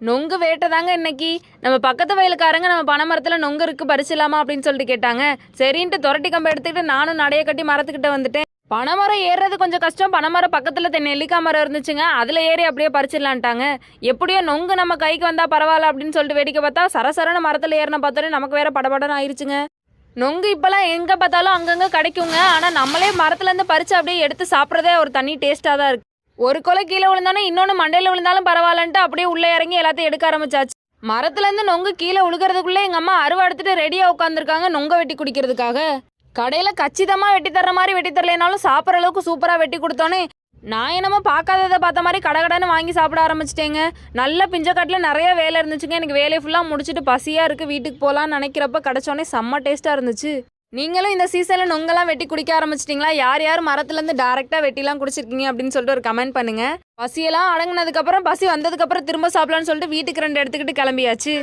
நொங்கு வேட்டதாங்க இன்னைக்கு. நம்ம பக்கத்து வயலுக்காரங்க நம்ம பனை மரத்தில் நொங்கு இருக்கு பறிச்சிடலாமா அப்படின்னு சொல்லிட்டு கேட்டாங்க. சரின்ட்டு துரட்டி கம்பை எடுத்துக்கிட்டு நானும் நடைய கட்டி மரத்துக்கிட்ட வந்துட்டேன். பனைமரம் ஏறுறது கொஞ்சம் கஷ்டம். பனைமரம் பக்கத்தில் நெல்லிக்காய் மரம் இருந்துச்சுங்க, அதில் ஏறி அப்படியே பறிச்சிடலான்ட்டாங்க. எப்படியோ நொங்கு நம்ம கைக்கு வந்தால் பரவாயில்ல அப்படின்னு சொல்லிட்டு வேடிக்கை பார்த்தா சரசரன மரத்தில் ஏறின பார்த்தாலே நமக்கு வேற படபடன்னு ஆயிடுச்சுங்க. நொங்கு இப்போலாம் எங்கே பார்த்தாலும் அங்கங்கே கிடைக்குங்க. ஆனால் நம்மளே மரத்துலேருந்து பறித்து அப்படியே எடுத்து சாப்பிட்றதே ஒரு தனி டேஸ்ட்டாக தான் இருக்குது. ஒரு கொலை கீழே விழுந்தானே இன்னொன்று மண்டையில் விழுந்தாலும் பரவாயில்லன்ட்டு அப்படியே உள்ளே இறங்கி எல்லாத்தையும் எடுக்க ஆரம்பிச்சாச்சு. மரத்துலேருந்து நொங்கு கீழே விழுகிறதுக்குள்ளே எங்கள் அம்மா அருவா எடுத்துட்டு ரெடியாக உட்காந்துருக்காங்க நொங்க வெட்டி குடிக்கிறதுக்காக. கடையில் கச்சிதமாக வெட்டி தர்ற மாதிரி வெட்டி தரலைனாலும் சாப்பிட்ற அளவுக்கு சூப்பராக வெட்டி கொடுத்தோன்னே நான் என்னமோ பார்க்காததை பார்த்த மாதிரி கடகடன்னு வாங்கி சாப்பிட ஆரம்பிச்சிட்டேங்க. நல்ல பிஞ்சக்காட்டில் நிறைய வேலை இருந்துச்சுங்க. எனக்கு வேலையை ஃபுல்லாக முடிச்சுட்டு பசியாக இருக்குது, வீட்டுக்கு போகலான்னு நினைக்கிறப்ப கிடச்சோன்னே செம்ம டேஸ்ட்டாக இருந்துச்சு. நீங்களும் இந்த சீசனில் நொங்கெல்லாம் வெட்டி குடிக்க ஆரம்பிச்சிட்டிங்களா? யார் யார் மரத்துலேருந்து டேரெக்டாக வெட்டிலாம் குடிச்சிருக்கீங்க அப்படின்னு சொல்லிட்டு ஒரு கமெண்ட் பண்ணுங்கள். பசியெல்லாம் அடங்கினதுக்கப்புறம் பசி வந்ததுக்கப்புறம் திரும்ப சாப்பிடலான்னு சொல்லிட்டு வீட்டுக்கு 2 எடுத்துக்கிட்டு கிளம்பியாச்சு.